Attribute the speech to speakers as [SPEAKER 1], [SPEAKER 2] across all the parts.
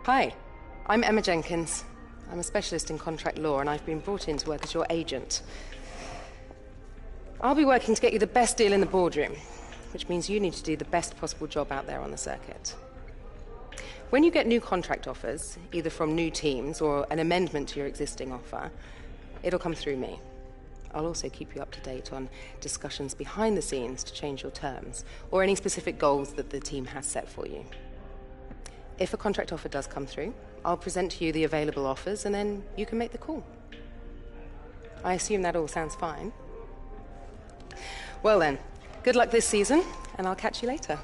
[SPEAKER 1] Hi, I'm Emma Jenkins. I'm a specialist in contract law, and I've been brought in to work as your agent. I'll be working to get you the best deal in the boardroom, which means you need to do the best possible job out there on the circuit. When you get new contract offers, either from new teams or an amendment to your existing offer, it'll come through me. I'll also keep you up to date on discussions behind the scenes to change your terms, or any specific goals that the team has set for you. If a contract offer does come through, I'll present to you the available offers, and then you can make the call. I assume that all sounds fine. Well then, good luck this season, and I'll catch you later.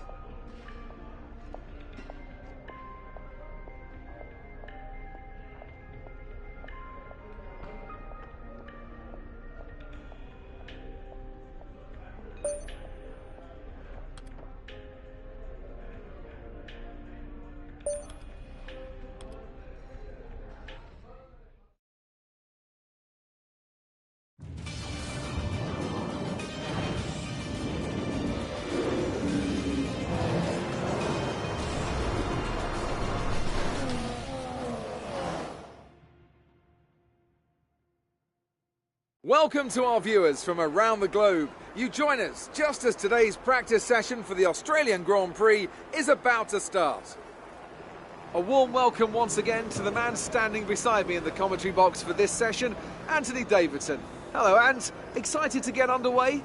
[SPEAKER 2] Welcome to our viewers from around the globe. You join us just as today's practice session for the Australian Grand Prix is about to start. A warm welcome once again to the man standing beside me in the commentary box for this session, Anthony Davidson. Hello, Ant. Excited to get underway?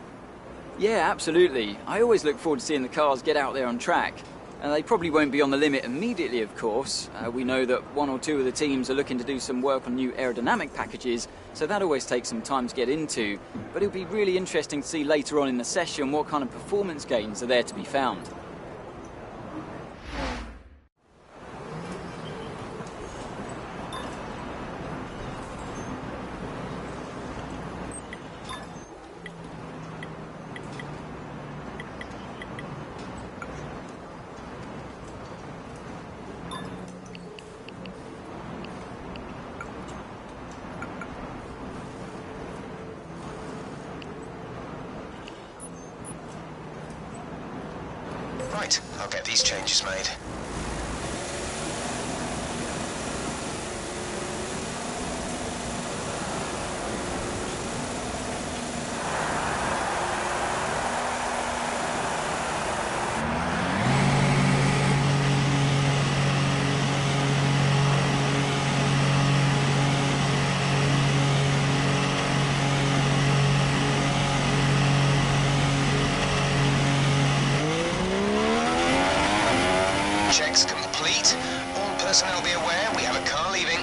[SPEAKER 3] Yeah, absolutely. I always look forward to seeing the cars get out there on track. And they probably won't be on the limit immediately, of course. We know that one or two of the teams are looking to do some work on new aerodynamic packages, so that always takes some time to get into. But it'll be really interesting to see later on in the session what kind of performance gains are there to be found.
[SPEAKER 4] Right, I'll get these changes made. Checks complete. All personnel be aware we have a car leaving.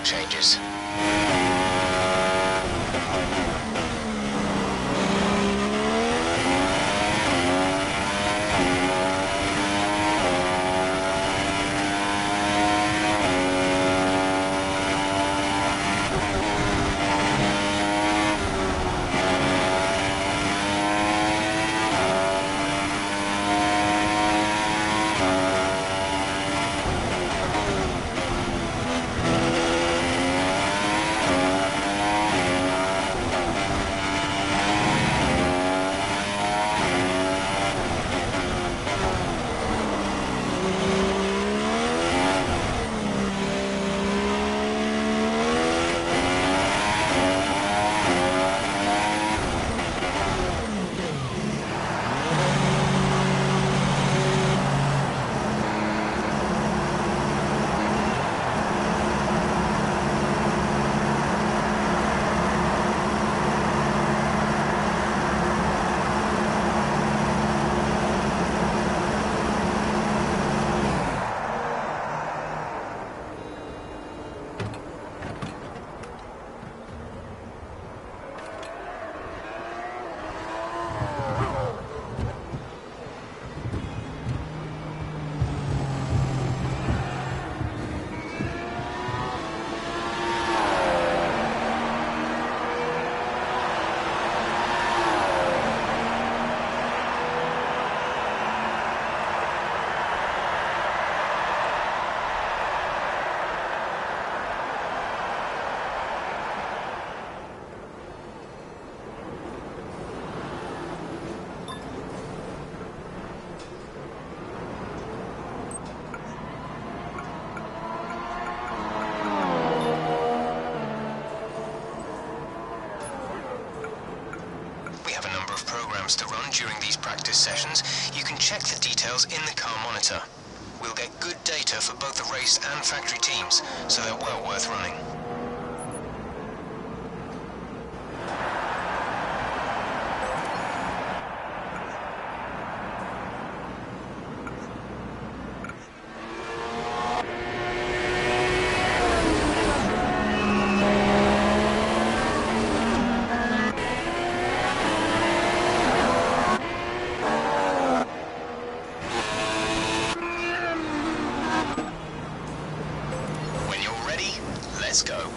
[SPEAKER 4] changes. To run during these practice sessions, you can check the details in the car monitor. We'll get good data for both the race and factory teams, so they're well worth running. Let's go.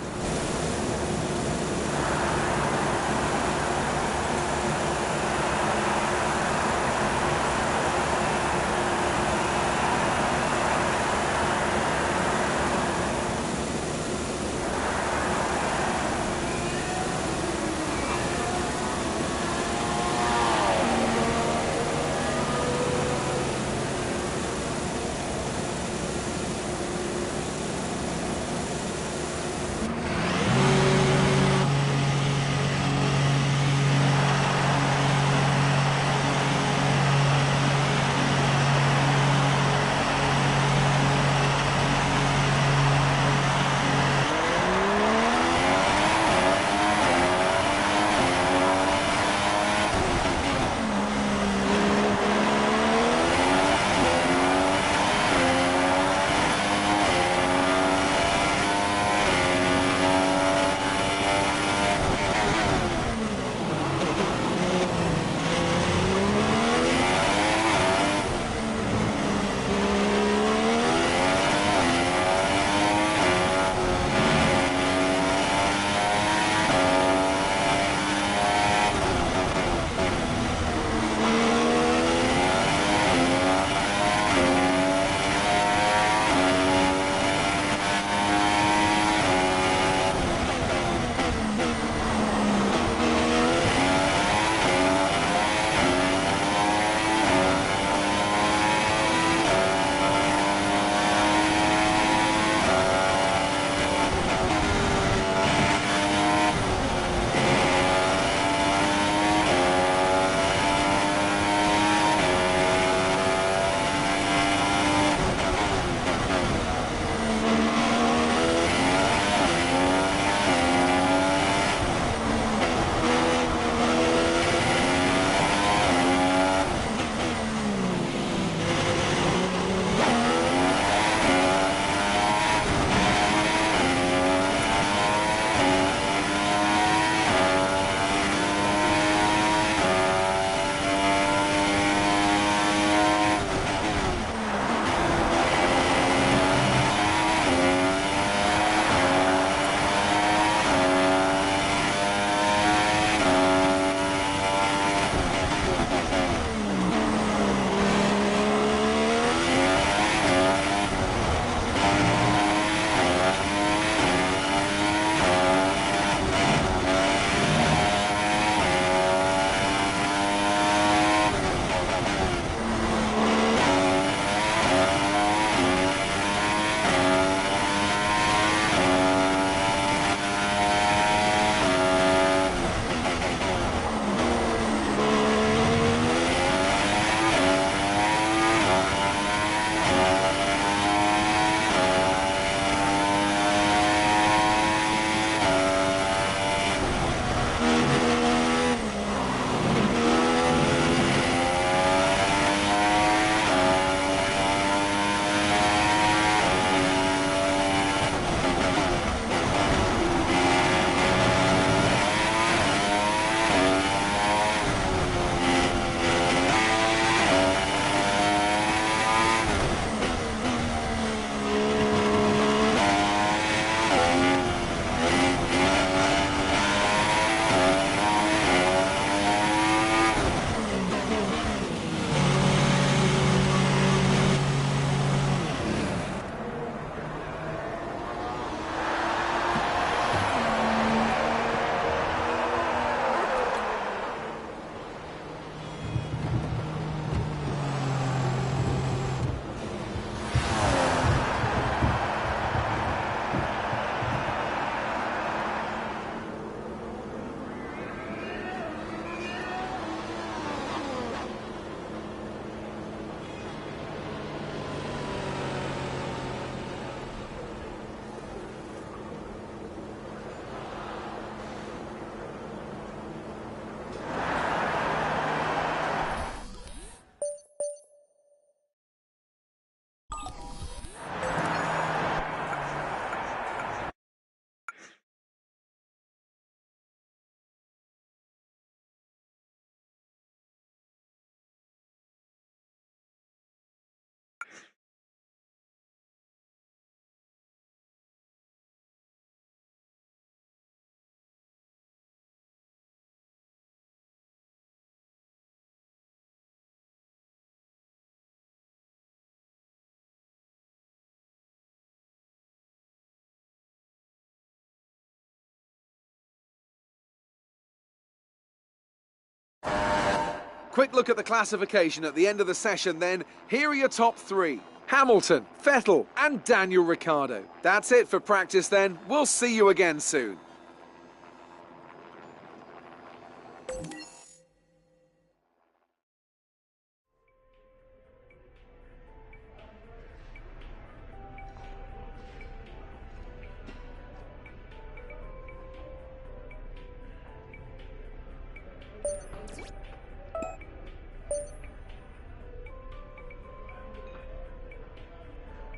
[SPEAKER 2] Quick look at the classification at the end of the session then. Here are your top three. Hamilton, Vettel and Daniel Ricciardo. That's it for practice then. We'll see you again soon.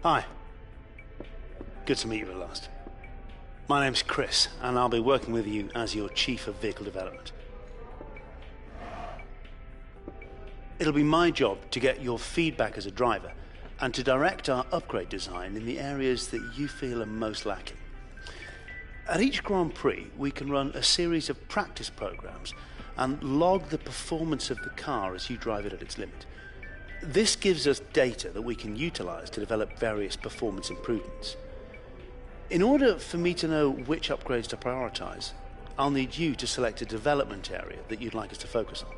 [SPEAKER 5] Hi. Good to meet you at last. My name's Chris, and I'll be working with you as your Chief of Vehicle Development. It'll be my job to get your feedback as a driver and to direct our upgrade design in the areas that you feel are most lacking. At each Grand Prix, we can run a series of practice programs and log the performance of the car as you drive it at its limit. This gives us data that we can utilize to develop various performance improvements. In order for me to know which upgrades to prioritize, I'll need you to select a development area that you'd like us to focus on.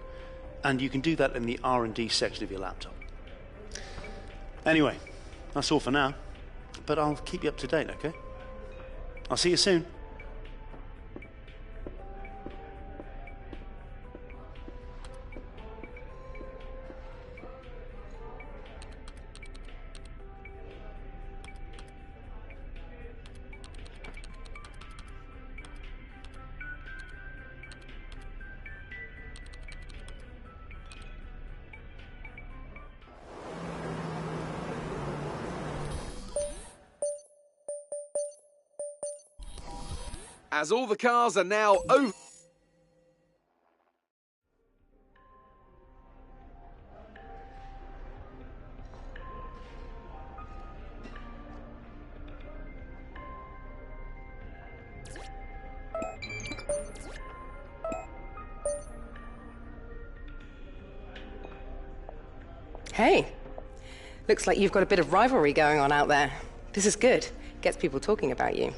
[SPEAKER 5] And you can do that in the R&D section of your laptop. Anyway, that's all for now, but I'll keep you up to date, okay? I'll see you soon.
[SPEAKER 2] As all the cars are now over.
[SPEAKER 1] Hey, looks like you've got a bit of rivalry going on out there. This is good. Gets people talking about you.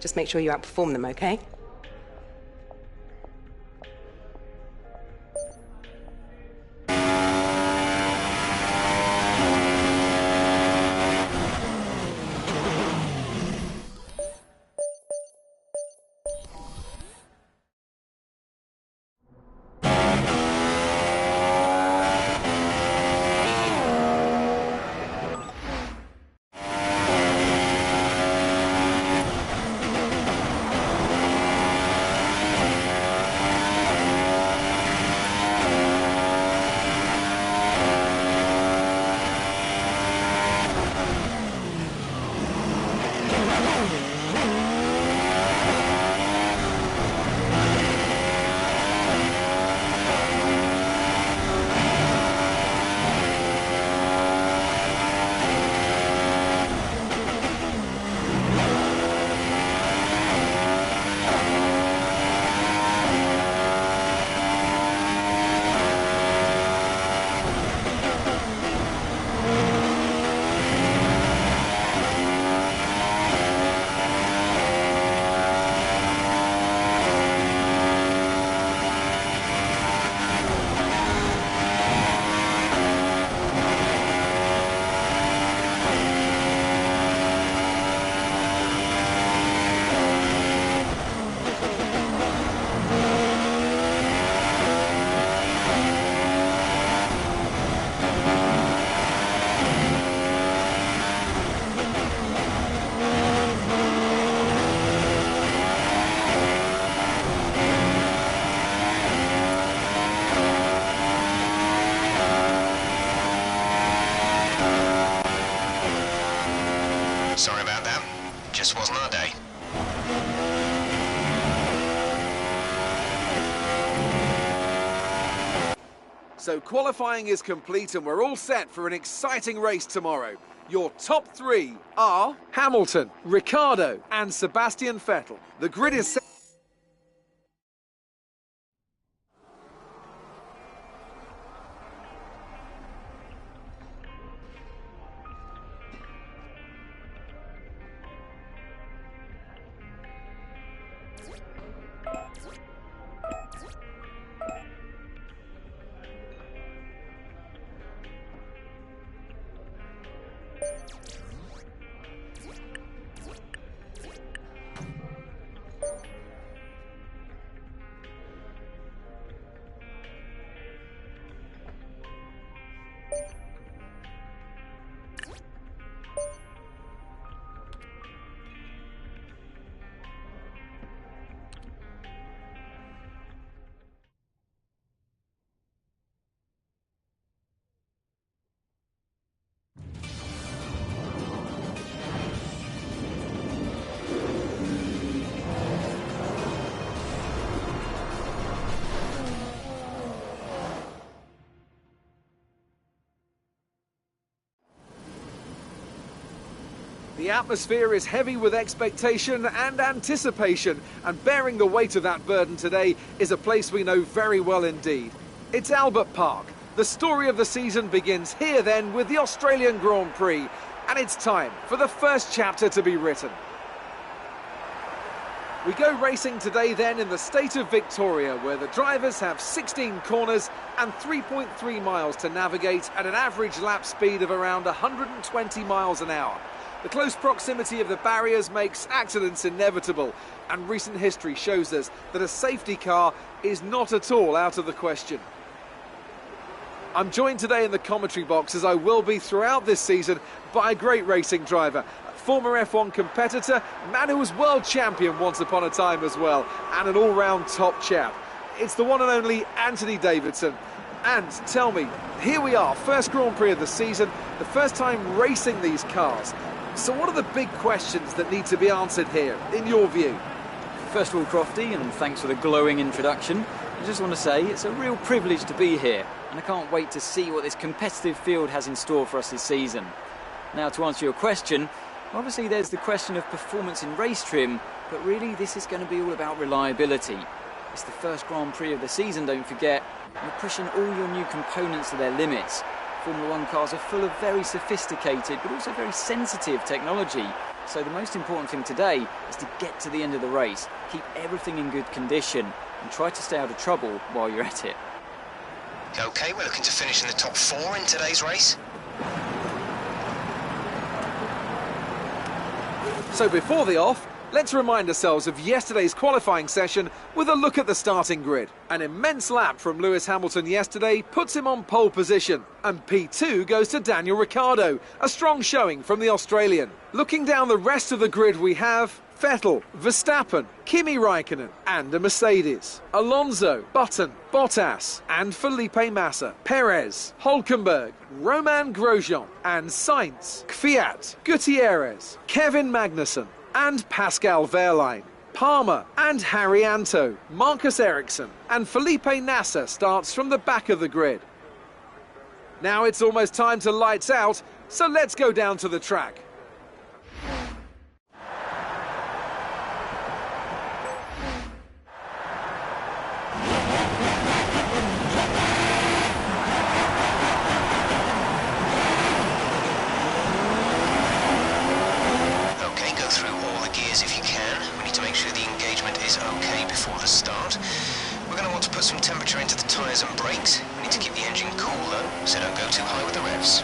[SPEAKER 1] Just make sure you outperform them, okay?
[SPEAKER 4] Sorry about that. Just wasn't our day.
[SPEAKER 2] So qualifying is complete and we're all set for an exciting race tomorrow. Your top three are Hamilton, Ricciardo and Sebastian Vettel. The grid is set. The atmosphere is heavy with expectation and anticipation, and bearing the weight of that burden today is a place we know very well indeed. It's Albert Park. The story of the season begins here then with the Australian Grand Prix, and it's time for the first chapter to be written. We go racing today then in the state of Victoria, where the drivers have 16 corners and 3.3 miles to navigate at an average lap speed of around 120 miles an hour. The close proximity of the barriers makes accidents inevitable, and recent history shows us that a safety car is not at all out of the question. I'm joined today in the commentary box, as I will be throughout this season, by a great racing driver. Former F1 competitor, man who was world champion once upon a time as well, and an all-round top chap. It's the one and only Anthony Davidson. And tell me, here we are, first Grand Prix of the season, the first time racing these cars. So what are the big questions that need to be answered here, in your view?
[SPEAKER 3] First of all, Crofty, and thanks for the glowing introduction, I just want to say it's a real privilege to be here, and I can't wait to see what this competitive field has in store for us this season. Now, to answer your question, obviously there's the question of performance in race trim, but really this is going to be all about reliability. It's the first Grand Prix of the season, don't forget. You're pushing all your new components to their limits. Formula One cars are full of very sophisticated but also very sensitive technology. So the most important thing today is to get to the end of the race, keep everything in good condition and try to stay out of trouble while you're at it.
[SPEAKER 4] Okay, we're looking to finish in the top 4 in today's race.
[SPEAKER 2] So before the off, let's remind ourselves of yesterday's qualifying session with a look at the starting grid. An immense lap from Lewis Hamilton yesterday puts him on pole position, and P2 goes to Daniel Ricciardo, a strong showing from the Australian. Looking down the rest of the grid, we have Vettel, Verstappen, Kimi Raikkonen and a Mercedes, Alonso, Button, Bottas and Felipe Massa, Perez, Hülkenberg, Romain Grosjean and Sainz, Kvyat, Gutierrez, Kevin Magnussen and Pascal Wehrlein. Palmer and Harry Anto, Marcus Ericsson and Felipe Nasser starts from the back of the grid. Now it's almost time to lights out, so let's go down to the track.
[SPEAKER 4] Some temperature into the tyres and brakes. We need to keep the engine cool though, so don't go too high with the revs.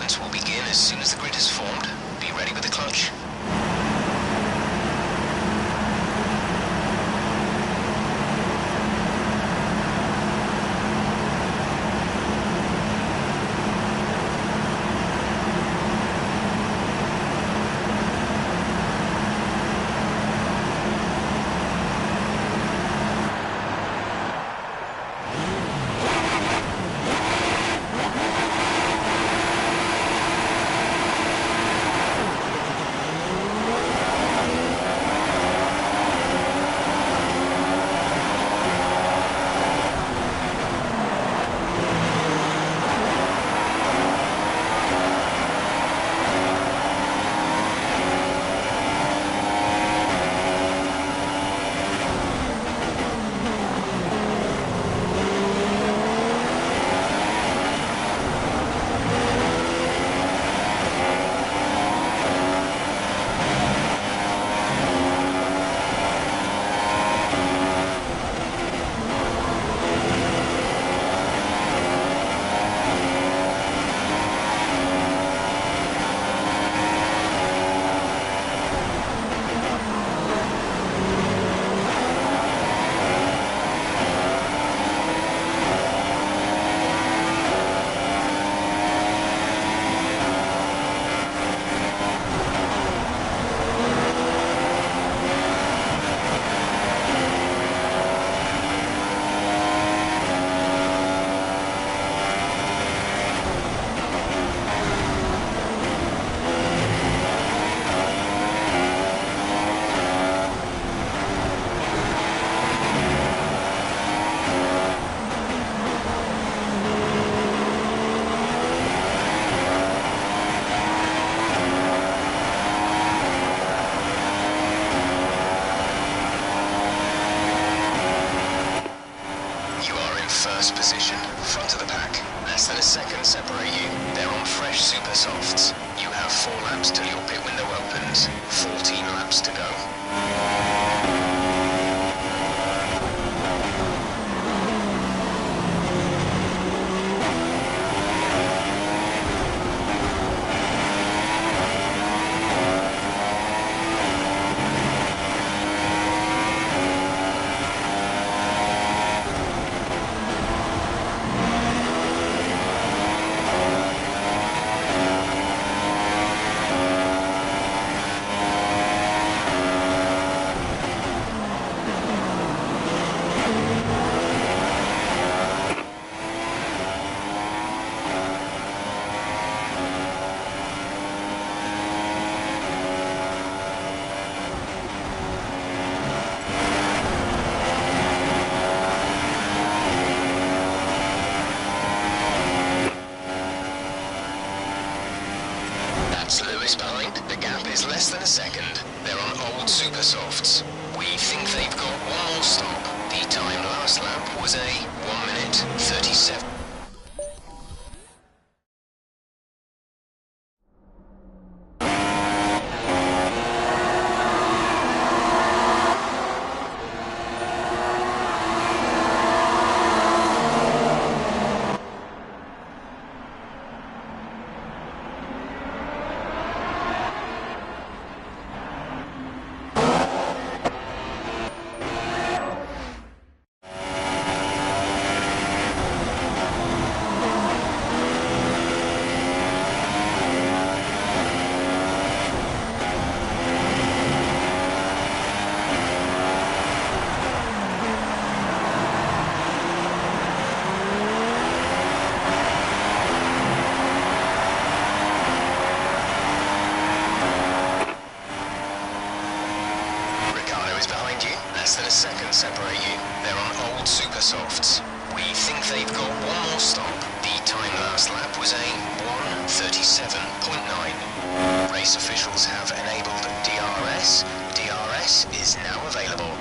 [SPEAKER 4] sequence will begin as soon as the grid is formed. Be ready with the clutch. First position, front of the pack. Less than a second separate you. They're on fresh super softs. You have 4 laps till your pit window opens. 14 laps to go. Lewis behind. The gap is less than a second. They're on old super softs. We think they've got one more stop. The time last lap was a 1 minute 37. Less than a second separate you. They're on old super softs. We think they've got one more stop. The time last lap was a 1:37.9. Race officials have enabled DRS. DRS is now available.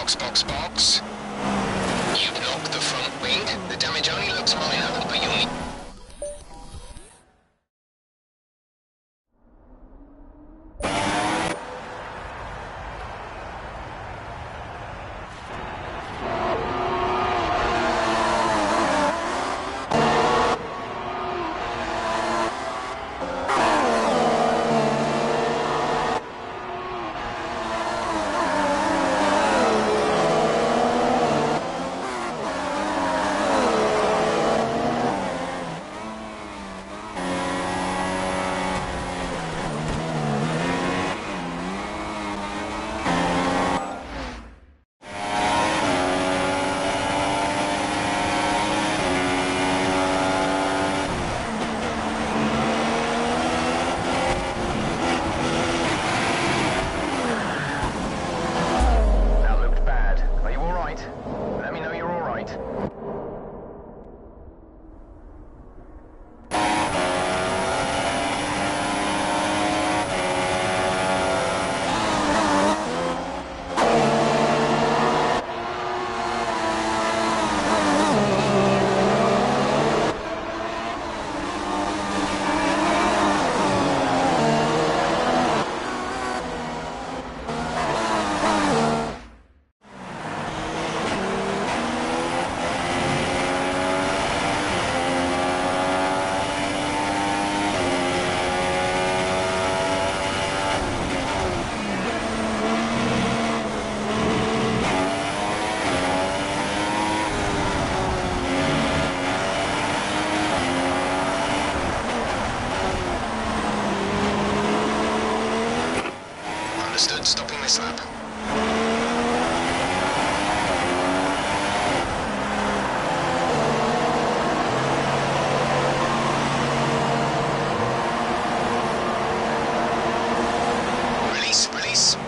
[SPEAKER 4] Box, box, box. You've knocked the front wing. The damage only looks minor, but you'll need... Understood. Stopping this lap. Release, release.